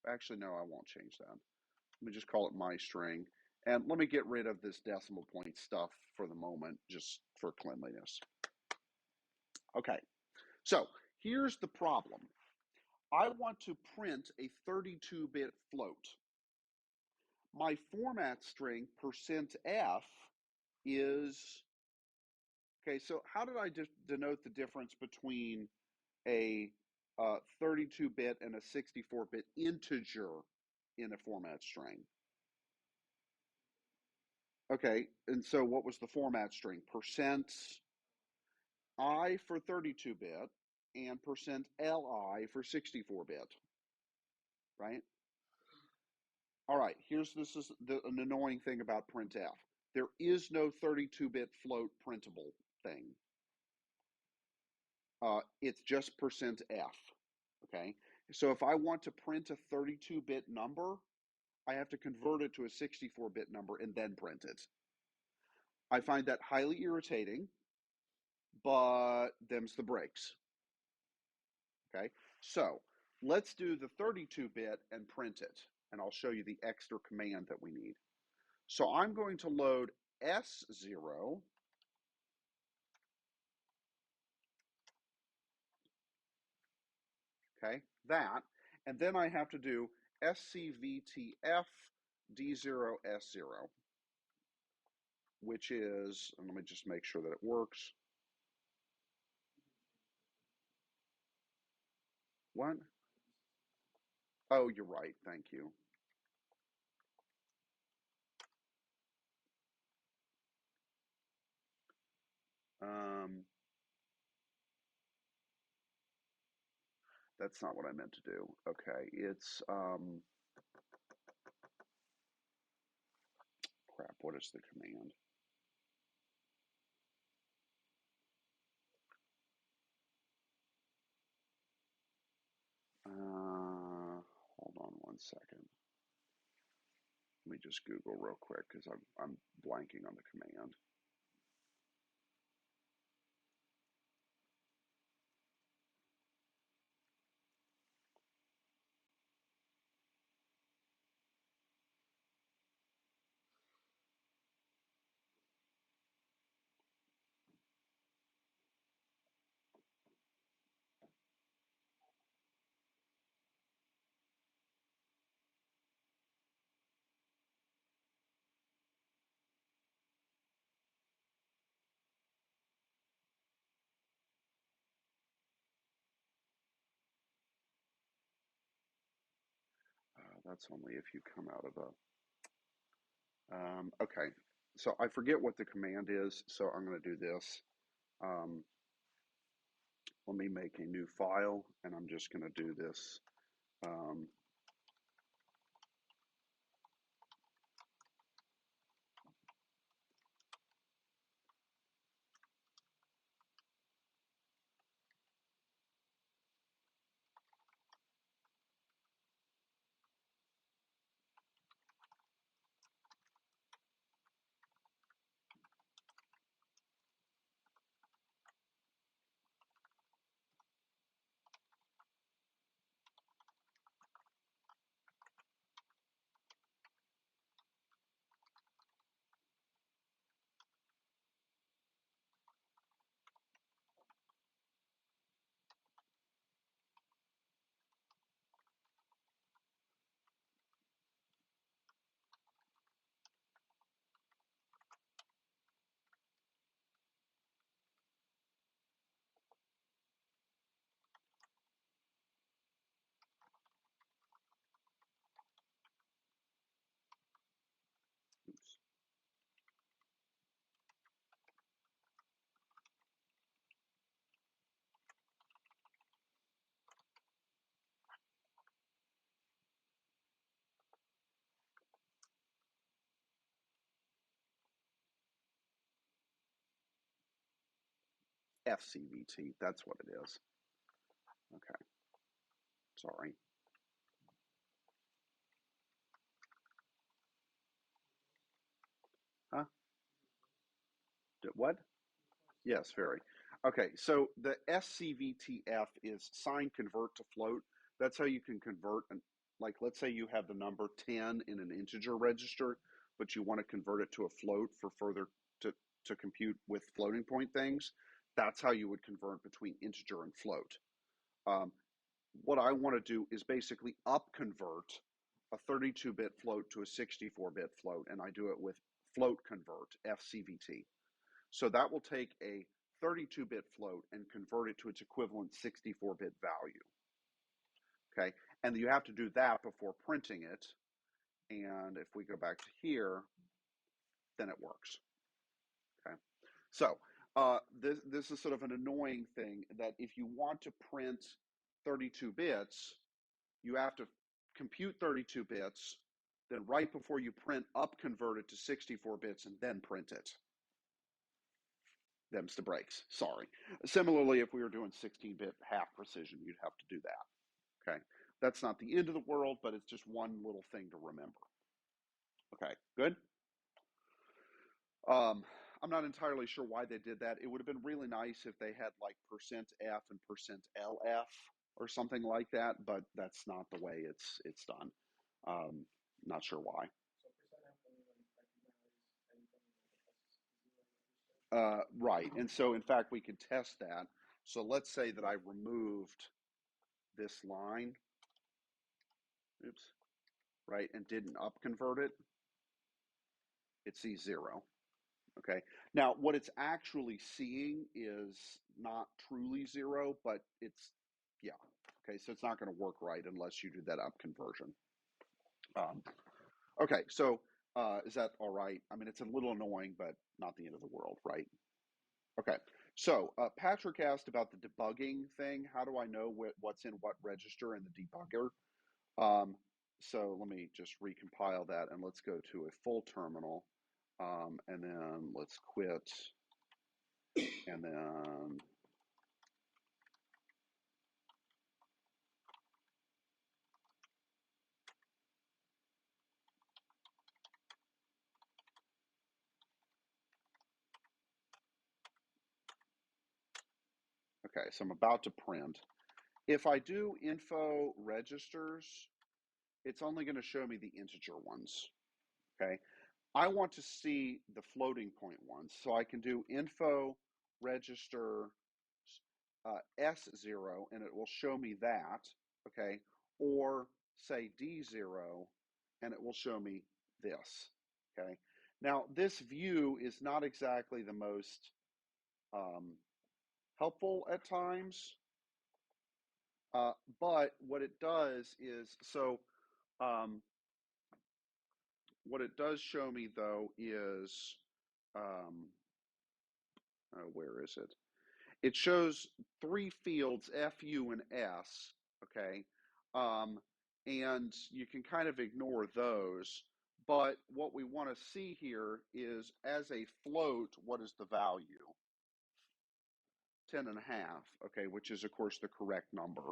actually, no, I won't change that. Let me just call it MyString. And let me get rid of this decimal point stuff for the moment, just for cleanliness. Okay, so here's the problem. I want to print a 32-bit float. My format string %F is, okay, so how did I denote the difference between a 32-bit and a 64-bit integer in a format string? Okay, and so what was the format string? %I for 32-bit and %LI for 64-bit, right? All right, this is an annoying thing about printf. There is no 32-bit float printable thing. It's just %F, okay? So if I want to print a 32-bit number, I have to convert it to a 64-bit number and then print it. I find that highly irritating, but them's the breaks. Okay, so let's do the 32-bit and print it, and I'll show you the extra command that we need. So I'm going to load S0, okay, that, and then I have to do SCVTF D0S0, which is, and let me just make sure that it works. What? Oh, you're right, thank you. That's not what I meant to do. Okay, it's, crap, what is the command? Hold on one second. Let me just Google real quick because I'm blanking on the command. That's only if you come out of a. Okay, so I forget what the command is, so I'm going to do this. Let me make a new file, and I'm just going to do this. Oops. FCVT, that's what it is. Okay, sorry. Huh? What? Yes, very. Okay, so the SCVTF is sign convert to float. That's how you can convert, like let's say you have the number 10 in an integer register, but you want to convert it to a float for further to compute with floating point things. That's how you would convert between integer and float. Um, what I want to do is basically up convert a 32-bit float to a 64-bit float, and I do it with float convert, FCVT. So that will take a 32-bit float and convert it to its equivalent 64-bit value. Okay, and you have to do that before printing it. And if we go back to here, then it works. Okay, so this is sort of an annoying thing that if you want to print 32 bits, you have to compute 32 bits, then right before you print, up convert it to 64 bits and then print it. Them's the breaks. Sorry. Similarly, if we were doing 16-bit half precision, you'd have to do that. Okay. That's not the end of the world, but it's just one little thing to remember. Okay. Good. I'm not entirely sure why they did that. It would have been really nice if they had like %F and %LF. or something like that, but that's not the way it's done. Not sure why. Right, and so in fact we could test that. So let's say that I removed this line, oops, right, and didn't upconvert it, it sees 0. Okay, now what it's actually seeing is not truly 0, but it's, yeah, okay, so it's not going to work right unless you do that up conversion. Okay, so is that all right? I mean, it's a little annoying, but not the end of the world, right? Okay, so Patrick asked about the debugging thing. How do I know what's in what register in the debugger? So let me just recompile that and let's go to a full terminal. And then let's quit. And then okay, so I'm about to print. If I do info registers, it's only going to show me the integer ones. Okay, I want to see the floating point ones, so I can do info register S0 and it will show me that. Okay, or say D0 and it will show me this. Okay, now this view is not exactly the most helpful at times. But what it does is, so what it does show me though is, where is it? It shows 3 fields, F, U, and S, okay? And you can kind of ignore those. But what we want to see here is as a float, what is the value? 10 and a half, okay, which is of course the correct number.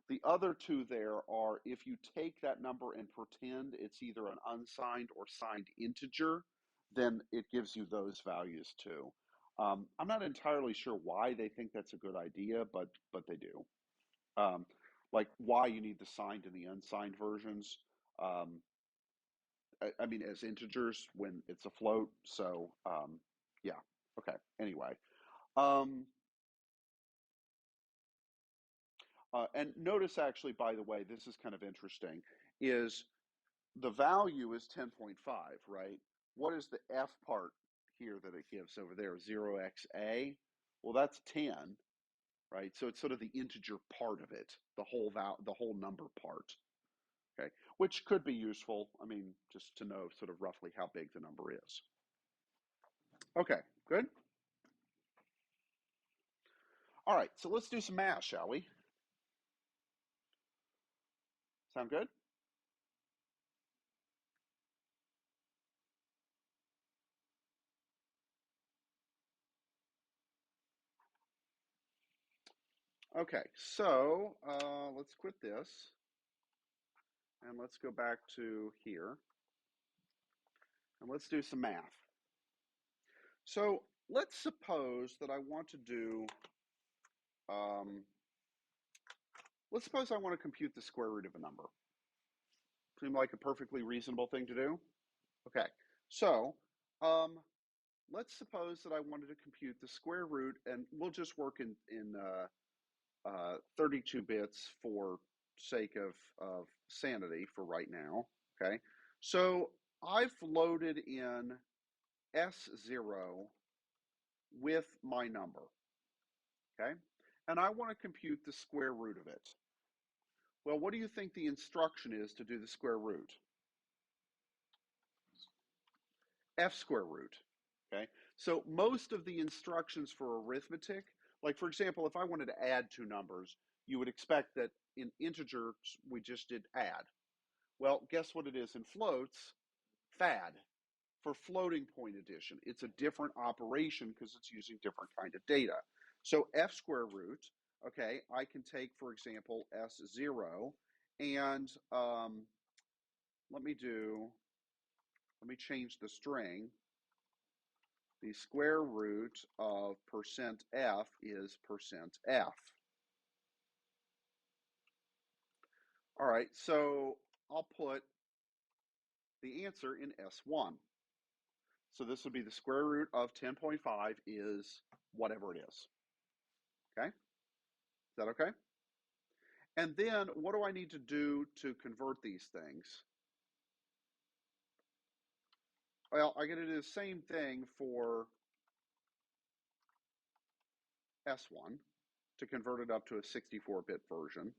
The other two there are if you take that number and pretend it's either an unsigned or signed integer, then it gives you those values too. I'm not entirely sure why they think that's a good idea, but they do. Um, like why you need the signed and the unsigned versions. Um, I mean, as integers when it's a float. So yeah. Okay. Anyway. Um, and notice actually, by the way, this is kind of interesting, is the value is 10.5, right? What is the F part here that it gives over there? 0xa? Well, that's 10, right? So it's sort of the integer part of it, the whole number part, okay? Which could be useful, I mean, just to know sort of roughly how big the number is. Okay, good. All right, so let's do some math, shall we? Sound good? Okay, so let's quit this and let's go back to here and let's do some math. So let's suppose that I want to do, let's suppose I want to compute the square root of a number. Seem like a perfectly reasonable thing to do? Okay, so let's suppose that I wanted to compute the square root, and we'll just work in 32 bits for sake of sanity for right now, okay? So I've loaded in S0 with my number, okay? And I want to compute the square root of it. Well, what do you think the instruction is to do the square root? F square root, okay? So most of the instructions for arithmetic, like for example, if I wanted to add two numbers, you would expect that in integers, we just did add. Well, guess what it is in floats? FAD, for floating point addition. It's a different operation because it's using different kind of data. So F square root, okay, I can take, for example, S0 and let me change the string. The square root of %f is %f. All right, so I'll put the answer in S1. So this would be the square root of 10.5 is whatever it is. Okay? Is that okay? And then what do I need to do to convert these things? Well, I got to do the same thing for S1 to convert it up to a 64-bit version.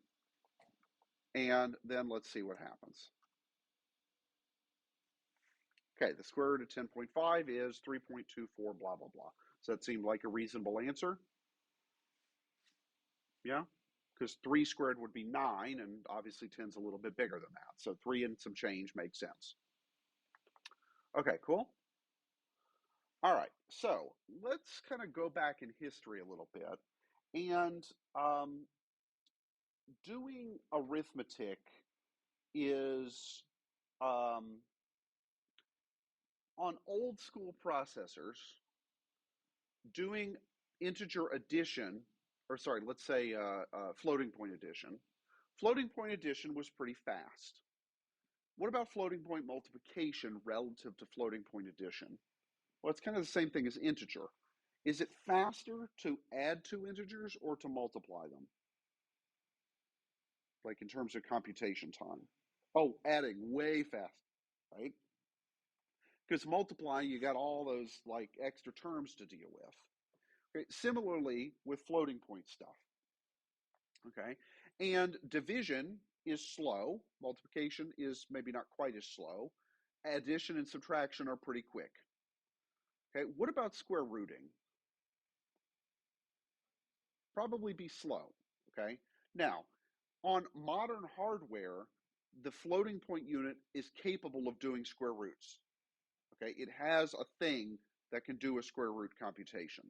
And then let's see what happens. Okay, the square root of 10.5 is 3.24, blah, blah, blah. So that seemed like a reasonable answer? Yeah? Because 3 squared would be 9, and obviously 10's a little bit bigger than that. So 3 and some change makes sense. Okay, cool. All right, so let's kind of go back in history a little bit. And doing arithmetic is on old school processors, doing integer addition, or sorry, let's say floating point addition. Floating point addition was pretty fast. What about floating point multiplication relative to floating point addition? Well, it's kind of the same thing as integer. Is it faster to add two integers or to multiply them? Like in terms of computation time? Oh, adding way fast, right? Because multiplying, you got all those like extra terms to deal with. Okay? Similarly with floating point stuff. Okay, and division is slow. Multiplication is maybe not quite as slow. Addition and subtraction are pretty quick. Okay, what about square rooting? Probably be slow. Okay, now on modern hardware, the floating point unit is capable of doing square roots. Okay, it has a thing that can do a square root computation.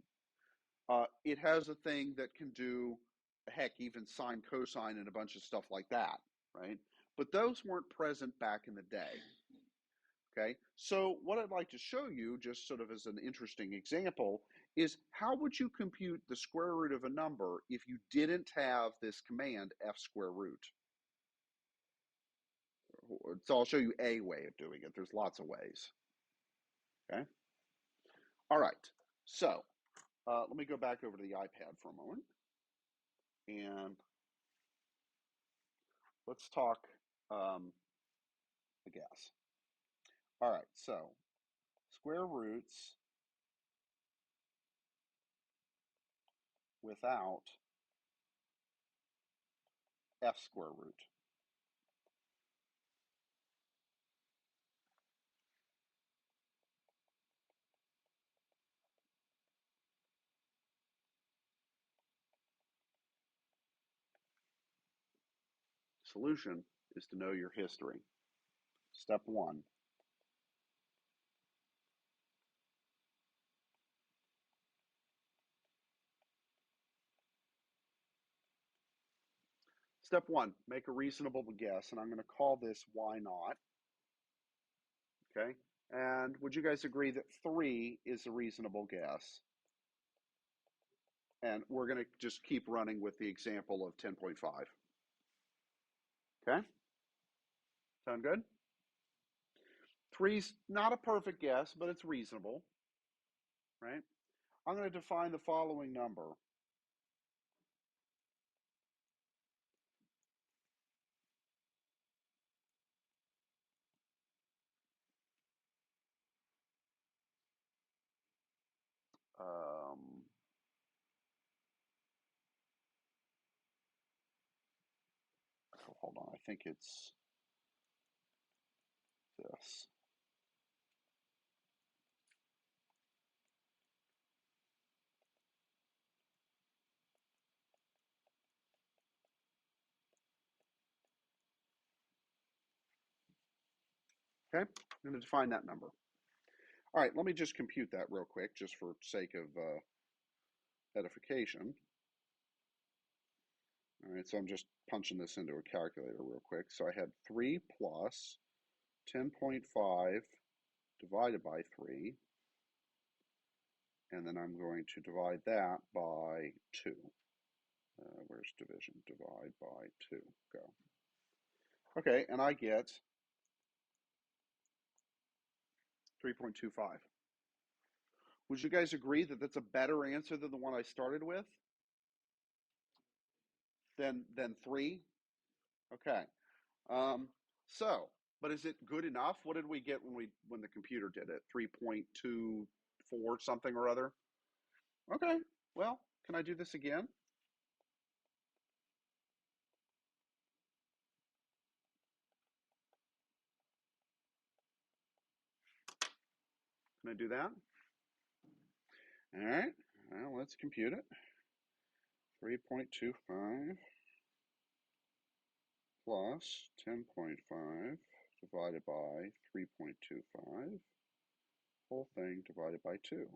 It has a thing that can do, heck, even sine, cosine, and a bunch of stuff like that, right? But those weren't present back in the day. Okay, so what I'd like to show you, just sort of as an interesting example, is how would you compute the square root of a number if you didn't have this command f square root? So I'll show you a way of doing it. There's lots of ways. Okay. All right. So let me go back over to the iPad for a moment, and let's talk a guess. All right. So square roots without f square root. Solution is to know your history. Step one. Step one, make a reasonable guess, and I'm going to call this why not. Okay. And would you guys agree that 3 is a reasonable guess? And we're going to just keep running with the example of 10.5. Okay. Sound good? 3's not a perfect guess, but it's reasonable, right? I'm going to define the following number. Um, so hold on, I think it's this. Okay, I'm going to define that number. All right, let me just compute that real quick, just for sake of edification. All right, so I'm just punching this into a calculator real quick. So I had 3 plus 10.5 divided by 3, and then I'm going to divide that by 2. Where's division? Divide by 2. Go. Okay, and I get 3.25. Would you guys agree that that's a better answer than the one I started with? Than 3? Okay. Um, so, but is it good enough? What did we get when the computer did it? 3.24 something or other? Okay. Well, can I do this again? Can I do that? All right. Well, let's compute it. 3.25 plus 10.5 divided by 3.25, whole thing divided by 2.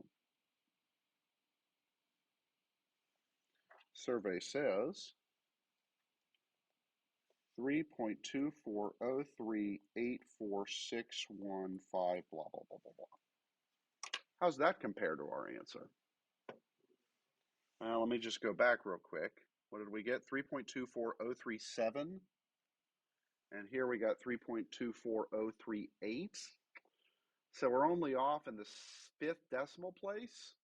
Survey says 3.240384615, blah, blah, blah, blah, blah. How's that compare to our answer? Let me just go back real quick. What did we get? 3.24037. And here we got 3.24038. So we're only off in the 5th decimal place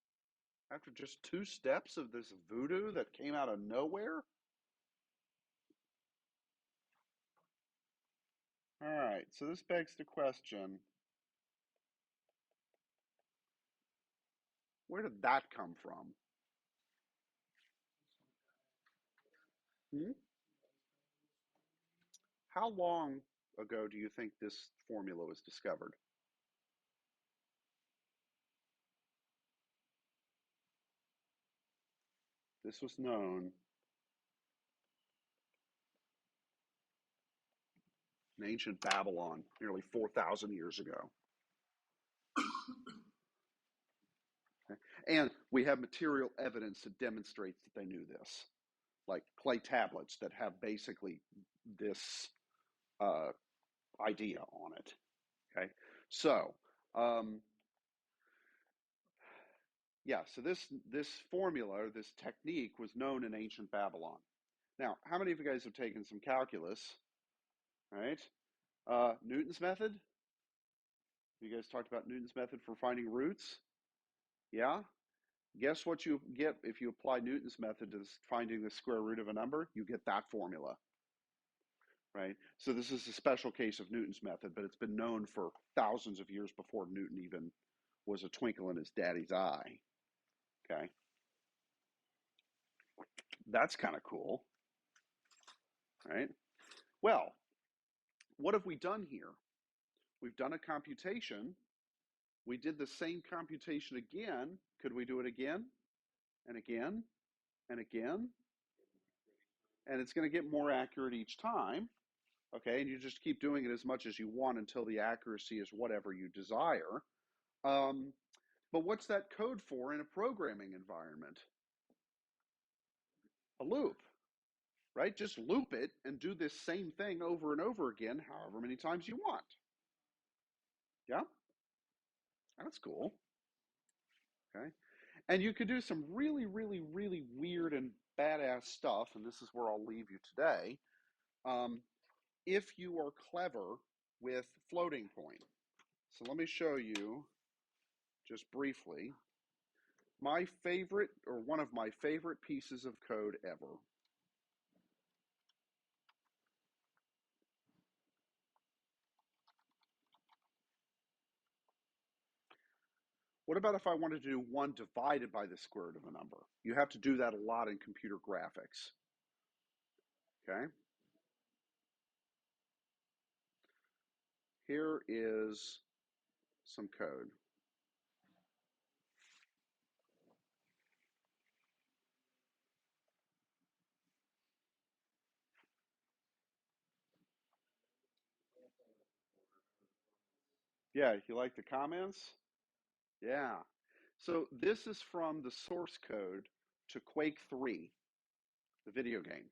after just 2 steps of this voodoo that came out of nowhere. All right, so this begs the question, where did that come from? Hmm? How long ago do you think this formula was discovered? This was known in ancient Babylon nearly 4,000 years ago. Okay? And we have material evidence that demonstrates that they knew this, like clay tablets that have basically this uh, idea on it. Okay, so yeah, so this formula, this technique, was known in ancient Babylon. Now, how many of you guys have taken some calculus? Right, Newton's method. You guys talked about Newton's method for finding roots. Yeah. Guess what you get if you apply Newton's method to finding the square root of a number? You get that formula. Right? So this is a special case of Newton's method, but it's been known for thousands of years before Newton even was a twinkle in his daddy's eye. Okay? That's kind of cool. Right? Well, what have we done here? We've done a computation. We did the same computation again. Could we do it again and again and again? And it's going to get more accurate each time. Okay, and you just keep doing it as much as you want until the accuracy is whatever you desire. Um, but what's that code for in a programming environment? A loop, right? Just loop it and do this same thing over and over again, however many times you want. Yeah, that's cool. Okay, and you could do some really, really, really weird and badass stuff, and this is where I'll leave you today. Um, if you are clever with floating point. So let me show you just briefly my favorite, or one of my favorite pieces of code ever. What about if I wanted to do 1 divided by the square root of a number? You have to do that a lot in computer graphics. Okay? Here is some code. Yeah, you like the comments? Yeah. So this is from the source code to Quake 3, the video game.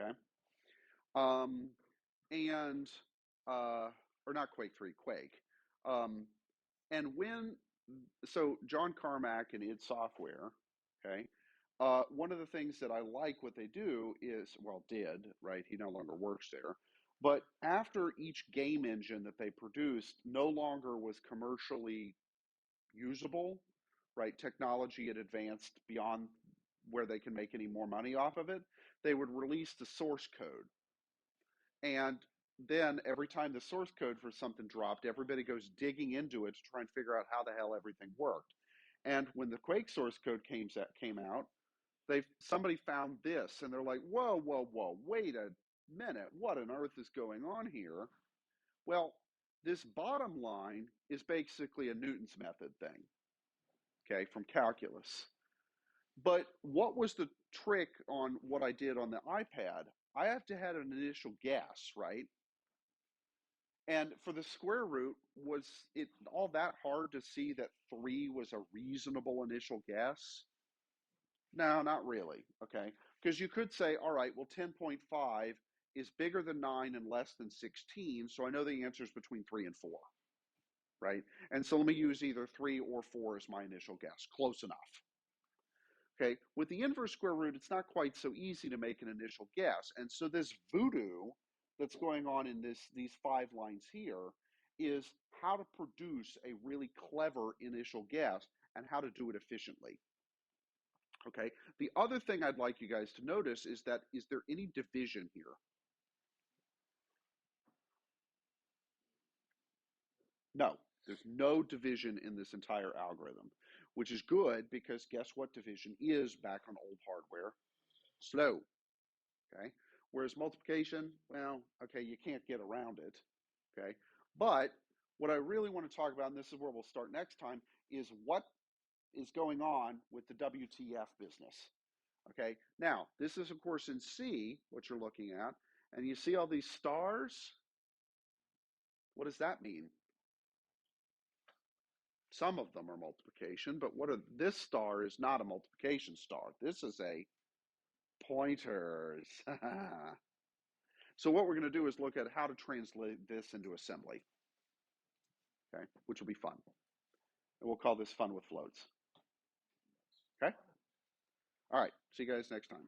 Okay? Um, and or not Quake 3, Quake. Um, and when so John Carmack and id Software, okay. One of the things that I like what they do is, well, did, right? He no longer works there. But after each game engine that they produced no longer was commercially usable, right? Technology had advanced beyond where they can make any more money off of it. They would release the source code. And then every time the source code for something dropped, everybody goes digging into it to try and figure out how the hell everything worked. And when the Quake source code came out, somebody found this and they're like, whoa, whoa, whoa, wait a minute, what on earth is going on here? Well, this bottom line is basically a Newton's method thing, okay, from calculus. But what was the trick on what I did on the iPad? I have to have an initial guess, right? And for the square root, was it all that hard to see that 3 was a reasonable initial guess? No, not really. Okay. Because you could say, all right, well, 10.5 is bigger than 9 and less than 16. So I know the answer is between 3 and 4, right? And so let me use either 3 or 4 as my initial guess. Close enough. Okay. With the inverse square root, it's not quite so easy to make an initial guess. And so this voodoo that's going on in these 5 lines here is how to produce a really clever initial guess and how to do it efficiently. Okay. The other thing I'd like you guys to notice is there any division here? No, there's no division in this entire algorithm, which is good because guess what division is back on old hardware? Slow. Okay. Whereas multiplication, well, okay, you can't get around it. Okay. But what I really want to talk about, and this is where we'll start next time, is what is going on with the WTF business. Okay, now this is of course in C, what you're looking at, and you see all these stars. What does that mean? Some of them are multiplication, but this star is not a multiplication star. This is a pointers. So what we're going to do is look at how to translate this into assembly, okay, which will be fun. And we'll call this fun with floats. Okay? All right, see you guys next time.